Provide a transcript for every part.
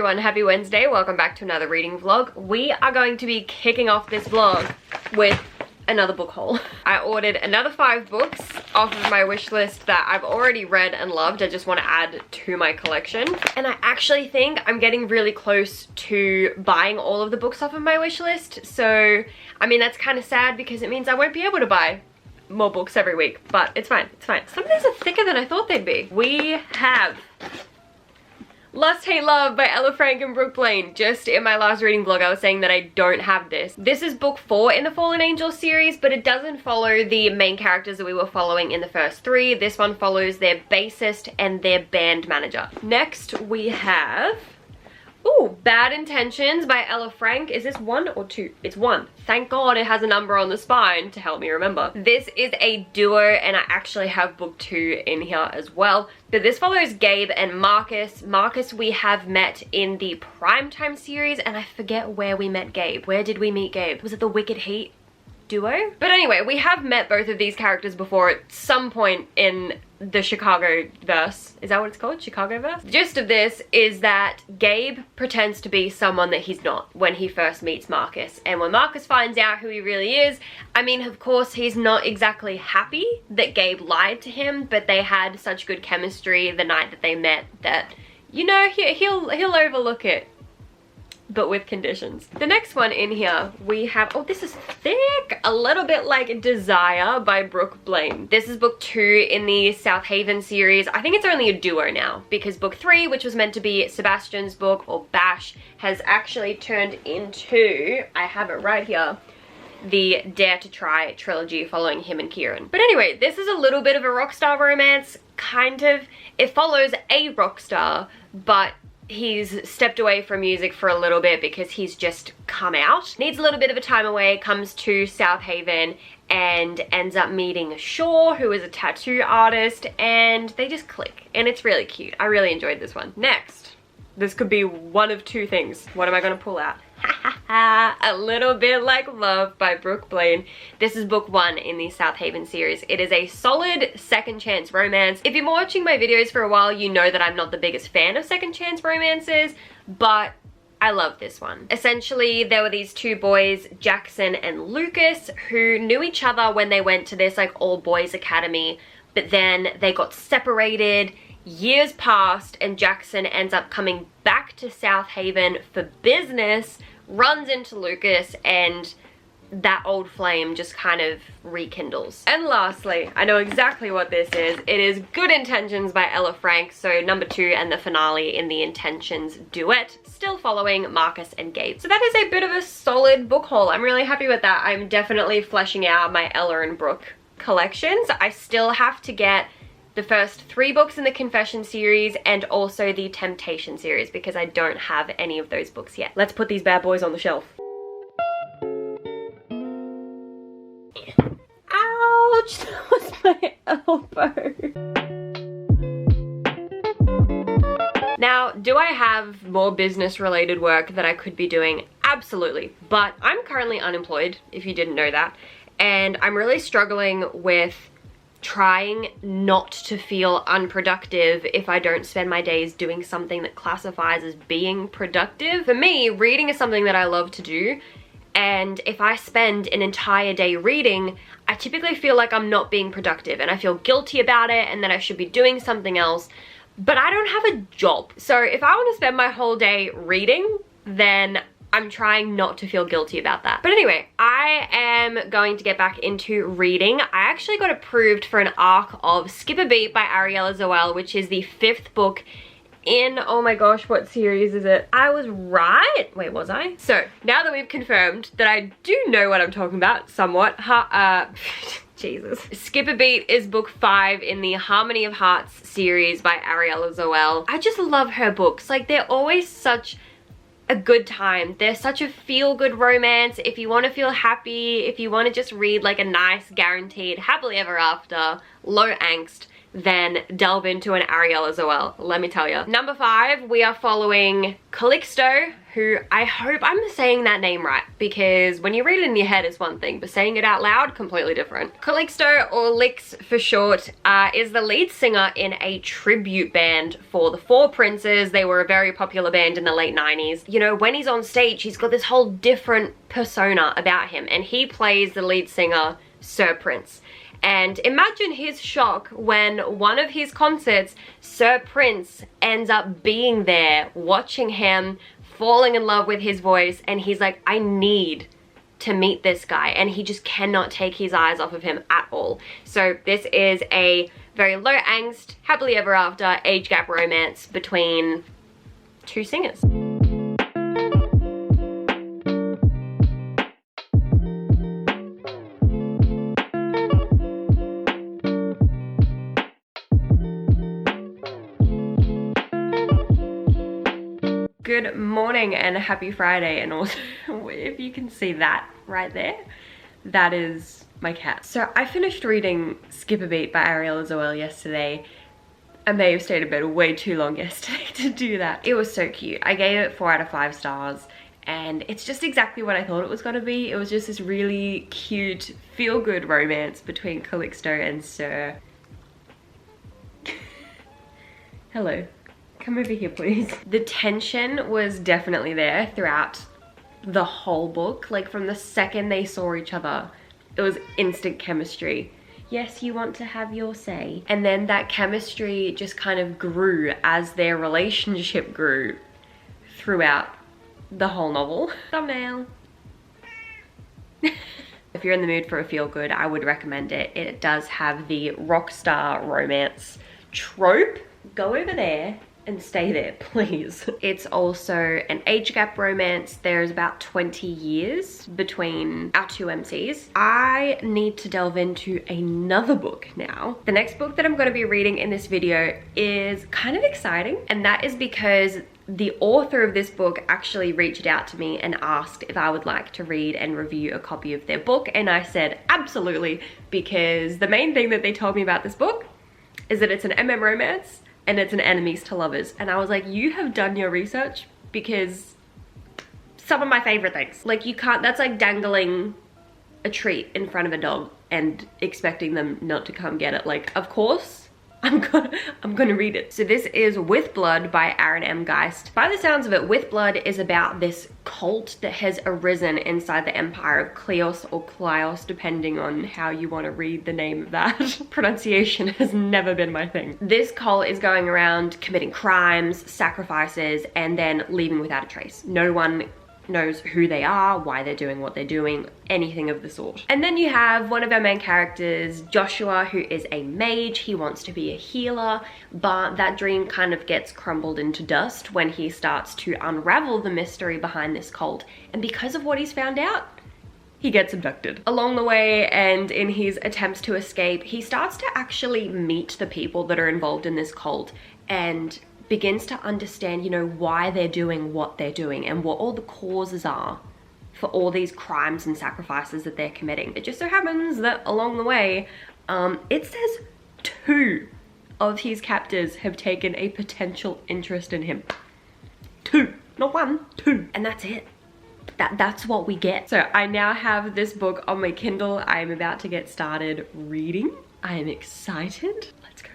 everyone, happy Wednesday. Welcome back to another reading vlog. We are going to be kicking off this vlog with another book haul. I ordered another 5 books off of my wish list that I've already read and loved. I just want to add to my collection. And I actually think I'm getting really close to buying all of the books off of my wish list. So, I mean, that's kind of sad because it means I won't be able to buy more books every week, but it's fine, it's fine. Some of these are thicker than I thought they'd be. We have Lust, Hate, Love by Ella Frank and Brooke Blaine. Just in my last reading vlog, I was saying that I don't have this. This is book 4 in the Fallen Angel series, but it doesn't follow the main characters that we were following in the first 3. This one follows their bassist and their band manager. Next, we have... Ooh, Bad Intentions by Ella Frank. Is this 1 or 2? It's 1. Thank God it has a number on the spine to help me remember. This is a duo, and I actually have book 2 in here as well. But this follows Gabe and Marcus. Marcus we have met in the Primetime series, and I forget where we met Gabe. Where did we meet Gabe? Was it the Wicked Heat duo? But anyway, we have met both of these characters before at some point in the Chicago verse. Is that what it's called? Chicago verse? The gist of this is that Gabe pretends to be someone that he's not when he first meets Marcus. And when Marcus finds out who he really is, I mean, of course, he's not exactly happy that Gabe lied to him, but they had such good chemistry the night that they met that, you know, he'll overlook it, but with conditions. The next one in here, we have, oh, this is thick, a little bit like Desire by Brooke Blaine. This is book 2 in the South Haven series. I think it's only a duo now because book 3, which was meant to be Sebastian's book, or Bash, has actually turned into, I have it right here, the Dare to Try trilogy following him and Kieran. But anyway, this is a little bit of a rock star romance, kind of. It follows a rock star, but he's stepped away from music for a little bit because he's just come out. Needs a little bit of a time away, comes to South Haven and ends up meeting Shaw, who is a tattoo artist, and they just click. And it's really cute. I really enjoyed this one. Next, this could be one of 2 things. What am I gonna pull out? A Little Bit Like Love by Brooke Blaine. This is book 1 in the South Haven series. It is a solid second chance romance. If you've been watching my videos for a while, you know that I'm not the biggest fan of second chance romances, but I love this one. Essentially, there were these 2 boys, Jackson and Lucas, who knew each other when they went to this like all boys academy, but then they got separated. Years passed and Jackson ends up coming back to South Haven for business, runs into Lucas, and that old flame just kind of rekindles. And lastly, I know exactly what this is. It is Good Intentions by Ella Frank, so number 2 and the finale in the Intentions duet, still following Marcus and Gabe. So that is a bit of a solid book haul. I'm really happy with that. I'm definitely fleshing out my Ella and Brooke collections. I still have to get the first 3 books in the Confession series and also the Temptation series because I don't have any of those books yet. Let's put these bad boys on the shelf. Ouch! That was my elbow. Now, do I have more business related work that I could be doing? Absolutely. But I'm currently unemployed, if you didn't know that. And I'm really struggling with trying not to feel unproductive if I don't spend my days doing something that classifies as being productive. For me, reading is something that I love to do, and if I spend an entire day reading, I typically feel like I'm not being productive and I feel guilty about it and that I should be doing something else, but I don't have a job. So if I want to spend my whole day reading, then I'm trying not to feel guilty about that. But anyway, I am going to get back into reading. I actually got approved for an arc of Skip a Beat by Ariella Zoelle, which is the 5th book in, oh my gosh, what series is it? I was right. Wait, was I? So now that we've confirmed that I do know what I'm talking about somewhat, Jesus. Skip a Beat is book 5 in the Harmony of Hearts series by Ariella Zoelle. I just love her books. Like, they're always such a good time. They're such a feel-good romance. If you want to feel happy, if you want to just read like a nice, guaranteed, happily ever after, low angst, than delve into an Ariella Zoelle, let me tell you. Number 5, we are following Calixto, who I hope I'm saying that name right, because when you read it in your head it's one thing, but saying it out loud, completely different. Calixto, or Lix for short, is the lead singer in a tribute band for the Four Princes. They were a very popular band in the late 90s. You know, when he's on stage, he's got this whole different persona about him, and he plays the lead singer, Sir Prince. And imagine his shock when one of his concerts, Sir Prince ends up being there, watching him, falling in love with his voice, and he's like, I need to meet this guy, and he just cannot take his eyes off of him at all. So this is a very low angst, happily ever after age gap romance between two singers. Good morning and happy Friday, and also if you can see that right there, that is my cat. So I finished reading Skip a Beat by Ariella Zoelle yesterday. I may have stayed in bed way too long yesterday to do that. It was so cute. I gave it 4 out of 5 stars, and it's just exactly what I thought it was gonna be. It was just this really cute, feel-good romance between Calixto and Sir. Hello. Come over here, please. The tension was definitely there throughout the whole book. Like, from the second they saw each other, it was instant chemistry. Yes, you want to have your say. And then that chemistry just kind of grew as their relationship grew throughout the whole novel. Thumbnail. If you're in the mood for a feel-good, I would recommend it. It does have the rock star romance trope. Go over there and stay there, please. It's also an age gap romance. There's about 20 years between our two MCs. I need to delve into another book now. The next book that I'm going to be reading in this video is kind of exciting, and that is because the author of this book actually reached out to me and asked if I would like to read and review a copy of their book, and I said absolutely, because the main thing that they told me about this book is that it's an MM romance and it's an enemies to lovers. And I was like, you have done your research, because some of my favorite things. Like, you can't, that's like dangling a treat in front of a dog and expecting them not to come get it. Like, of course, I'm gonna read it. So this is With Blood by Aaron M. Geist. By the sounds of it, With Blood is about this cult that has arisen inside the empire of Kleos or Kleos, depending on how you want to read the name of that. Pronunciation has never been my thing. This cult is going around committing crimes, sacrifices, and then leaving without a trace. No one knows who they are, why they're doing what they're doing, anything of the sort. And then you have one of our main characters, Joshua, who is a mage. He wants to be a healer, but that dream kind of gets crumbled into dust when he starts to unravel the mystery behind this cult. And because of what he's found out, he gets abducted. Along the way, and in his attempts to escape, he starts to actually meet the people that are involved in this cult and begins to understand, you know, why they're doing what they're doing and what all the causes are for all these crimes and sacrifices that they're committing. It just so happens that along the way, it says 2 of his captors have taken a potential interest in him. 2, not 1, 2. And that's it. That's what we get. So I now have this book on my Kindle. I am about to get started reading. I am excited. Let's go.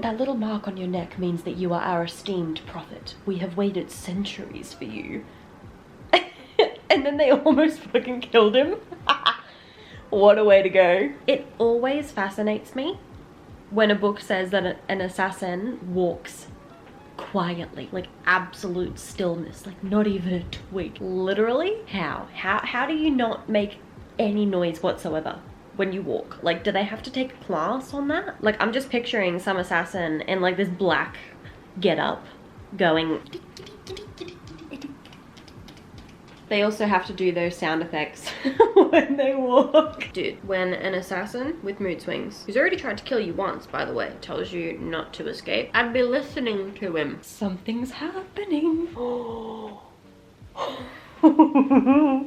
That little mark on your neck means that you are our esteemed prophet. We have waited centuries for you. And then they almost fucking killed him. What a way to go. It always fascinates me when a book says that an assassin walks quietly, like absolute stillness, like not even a twig. Literally, how do you not make any noise whatsoever when you walk? Like, do they have to take a class on that? Like, I'm just picturing some assassin in like this black get up going They also have to do those sound effects when they walk. Dude, when an assassin with mood swings, who's already tried to kill you once, by the way, tells you not to escape, I'd be listening to him. Something's happening.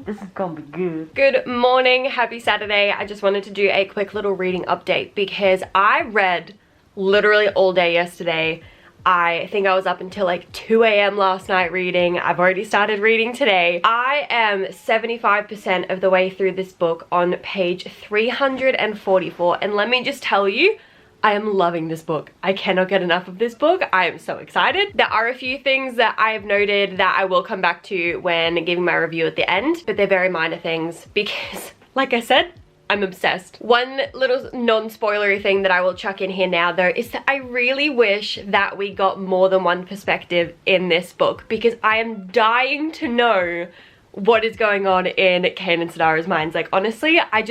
This is gonna be good. Good morning, happy Saturday. I just wanted to do a quick little reading update because I read literally all day yesterday. I think I was up until like 2 a.m. last night reading. I've already started reading today. I am 75% of the way through this book on page 344, and let me just tell you, I am loving this book. I cannot get enough of this book. I am so excited. There are a few things that I have noted that I will come back to when giving my review at the end, but they're very minor things because, like I said, I'm obsessed. One little non-spoilery thing that I will chuck in here now though is that I really wish that we got more than one perspective in this book because I am dying to know what is going on in Canon and Sidara's minds. Like honestly, I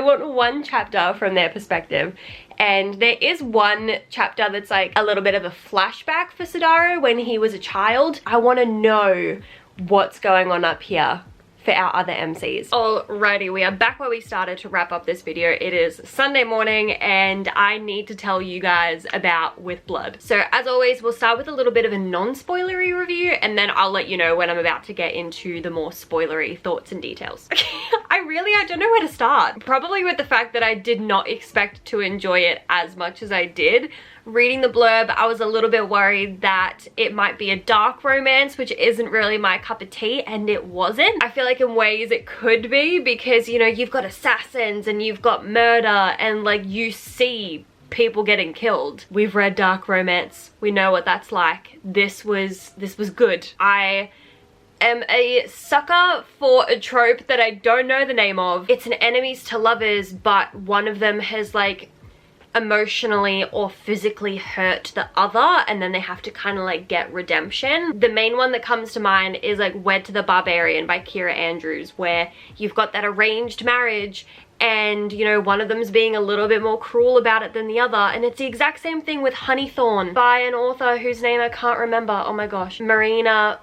want one chapter from their perspective. And there is one chapter that's like a little bit of a flashback for Sidara when he was a child. I want to know what's going on up here for our other MCs. Alrighty, we are back where we started to wrap up this video. It is Sunday morning and I need to tell you guys about With Blood. So as always, we'll start with a little bit of a non-spoilery review and then I'll let you know when I'm about to get into the more spoilery thoughts and details. I don't know where to start. Probably with the fact that I did not expect to enjoy it as much as I did. Reading the blurb, I was a little bit worried that it might be a dark romance, which isn't really my cup of tea, and it wasn't. I feel like in ways it could be because, you know, you've got assassins and you've got murder and like you see people getting killed. We've read dark romance. We know what that's like. This was good. I am a sucker for a trope that I don't know the name of. It's an enemies to lovers, but one of them has like emotionally or physically hurt the other and then they have to kind of like get redemption. The main one that comes to mind is like Wed to the Barbarian by Kira Andrews, where you've got that arranged marriage and you know one of them's being a little bit more cruel about it than the other, and it's the exact same thing with Honeythorn by an author whose name I can't remember. Oh my gosh, Mariana?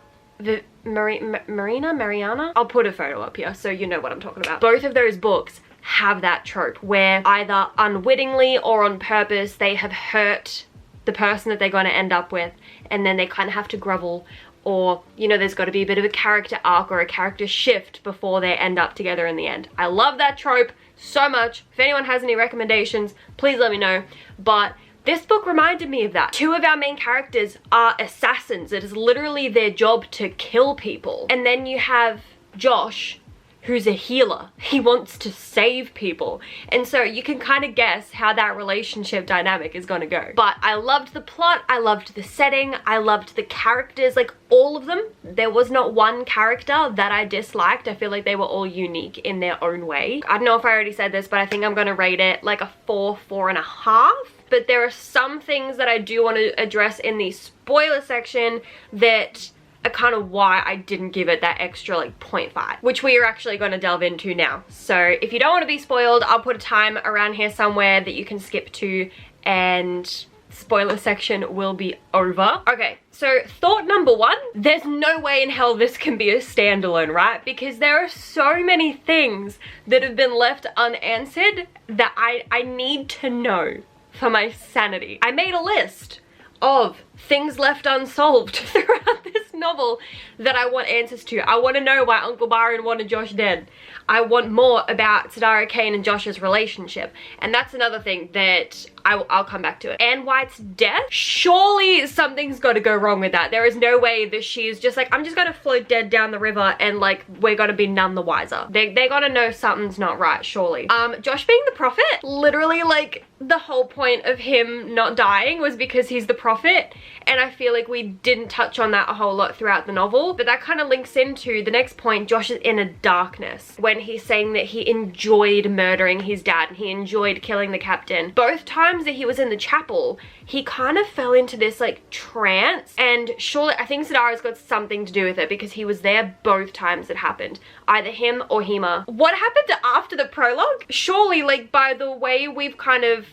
I'll put a photo up here so you know what I'm talking about. Both of those books have that trope where either unwittingly or on purpose they have hurt the person that they're going to end up with and then they kind of have to grovel, or you know there's got to be a bit of a character arc or a character shift before they end up together in the end. I love that trope so much. If anyone has any recommendations, please let me know. But this book reminded me of that. Two of our main characters are assassins. It is literally their job to kill people. And then you have Josh, who's a healer. He wants to save people. And so you can kind of guess how that relationship dynamic is gonna go. But I loved the plot, I loved the setting, I loved the characters, like all of them. There was not one character that I disliked. I feel like they were all unique in their own way. I don't know if I already said this, but I think I'm gonna rate it like a 4.5. But there are some things that I do want to address in the spoiler section that are kind of why I didn't give it that extra like 0.5, which we are actually going to delve into now. So if you don't want to be spoiled, I'll put a time around here somewhere that you can skip to and spoiler section will be over. Okay, so thought number one, there's no way in hell this can be a standalone, right? Because there are so many things that have been left unanswered that I need to know for my sanity. I made a list of things left unsolved throughout this novel that I want answers to. I want to know why Uncle Byron wanted Josh dead. I want more about Sidara Kane and Josh's relationship. And that's another thing that I'll come back to it. Anne White's death? Surely something's got to go wrong with that. There is no way that she's just like, I'm just going to float dead down the river and like we're going to be none the wiser. They're going to know something's not right, surely. Josh being the prophet? Literally like the whole point of him not dying was because he's the prophet. And I feel like we didn't touch on that a whole lot throughout the novel, but that kind of links into the next point. Josh is in a darkness when he's saying that he enjoyed murdering his dad and he enjoyed killing the captain. Both times that he was in the chapel, he kind of fell into this like trance, and surely I think Sidara's got something to do with it because he was there both times it happened, either him or Hema. What happened after the prologue? Surely, like, by the way we've kind of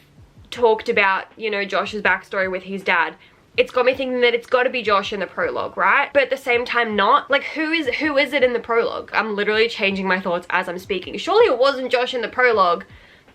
talked about, you know, Josh's backstory with his dad, it's got me thinking that it's got to be Josh in the prologue, right? But at the same time not. Like, who is it in the prologue? I'm literally changing my thoughts as I'm speaking. Surely it wasn't Josh in the prologue,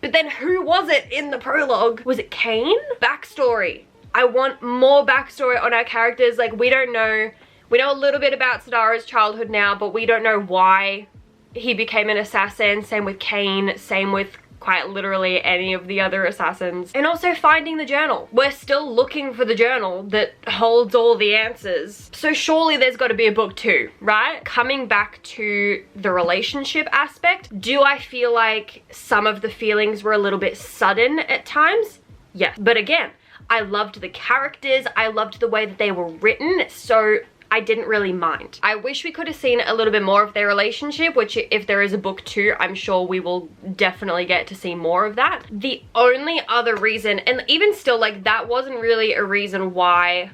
but then who was it in the prologue? Was it Cain? Backstory. I want more backstory on our characters. Like, we don't know. We know a little bit about Sadara's childhood now, but we don't know why he became an assassin. Same with Cain, same with quite literally any of the other assassins. And also finding the journal. We're still looking for the journal that holds all the answers. So surely there's got to be a book 2, right? Coming back to the relationship aspect, do I feel like some of the feelings were a little bit sudden at times? Yes. But again, I loved the characters, I loved the way that they were written, so I didn't really mind. I wish we could have seen a little bit more of their relationship, which if there is a book 2, I'm sure we will definitely get to see more of that. The only other reason, and even still, like, that wasn't really a reason why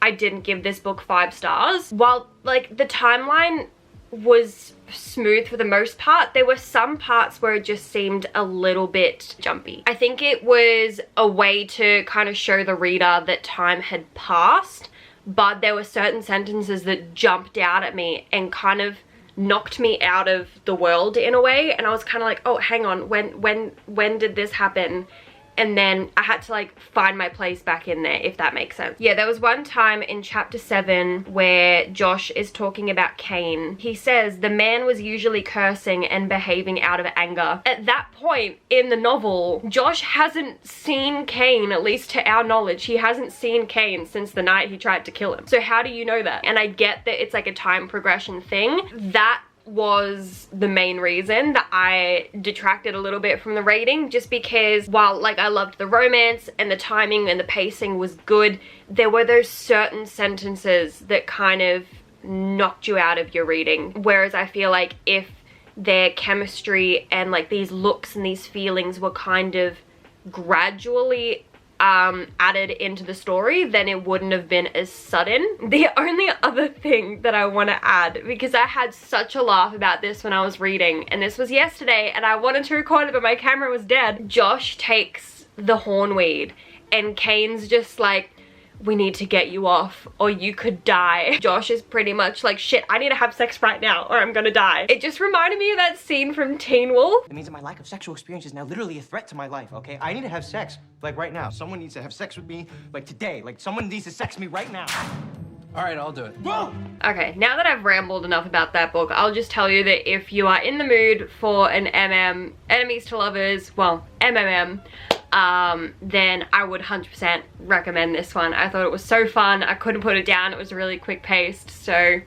I didn't give this book 5 stars. While, like, the timeline was smooth for the most part, there were some parts where it just seemed a little bit jumpy. I think it was a way to kind of show the reader that time had passed, but there were certain sentences that jumped out at me and kind of knocked me out of the world in a way, and I was kind of like, oh, hang on, when did this happen? And then I had to like find my place back in there, if that makes sense. Yeah, there was one time in chapter 7 where Josh is talking about Cain. He says the man was usually cursing and behaving out of anger. At that point in the novel, Josh hasn't seen Cain, at least to our knowledge. He hasn't seen Cain since the night he tried to kill him. So how do you know that? And I get that it's like a time progression thing. That was the main reason that I detracted a little bit from the rating, just because while like I loved the romance and the timing and the pacing was good, there were those certain sentences that kind of knocked you out of your reading. Whereas I feel like if their chemistry and like these looks and these feelings were kind of gradually added into the story, then it wouldn't have been as sudden. The only other thing that I want to add, because I had such a laugh about this when I was reading, and this was yesterday and I wanted to record it but my camera was dead. Josh takes the hornweed and Cain's just like, we need to get you off or you could die. Josh is pretty much like, shit, I need to have sex right now or I'm gonna die. It just reminded me of that scene from Teen Wolf. It means that my lack of sexual experience is now literally a threat to my life, okay? I need to have sex, like right now. Someone needs to have sex with me, like today. Like someone needs to sex me right now. All right, I'll do it. Whoa! Okay, now that I've rambled enough about that book, I'll just tell you that if you are in the mood for an MM, enemies to lovers, well, MMM, then I would 100% recommend this one. I thought it was so fun. I couldn't put it down. It was really quick paced, so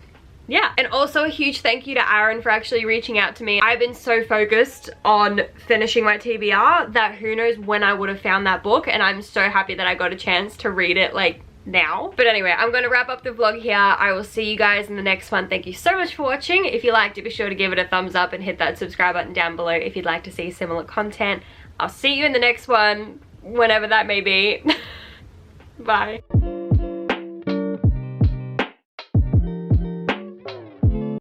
yeah. And also a huge thank you to Aaron for actually reaching out to me. I've been so focused on finishing my TBR that who knows when I would have found that book, and I'm so happy that I got a chance to read it like now. But anyway, I'm going to wrap up the vlog here. I will see you guys in the next one. Thank you so much for watching. If you liked it, be sure to give it a thumbs up and hit that subscribe button down below if you'd like to see similar content. I'll see you in the next one, whenever that may be. Bye.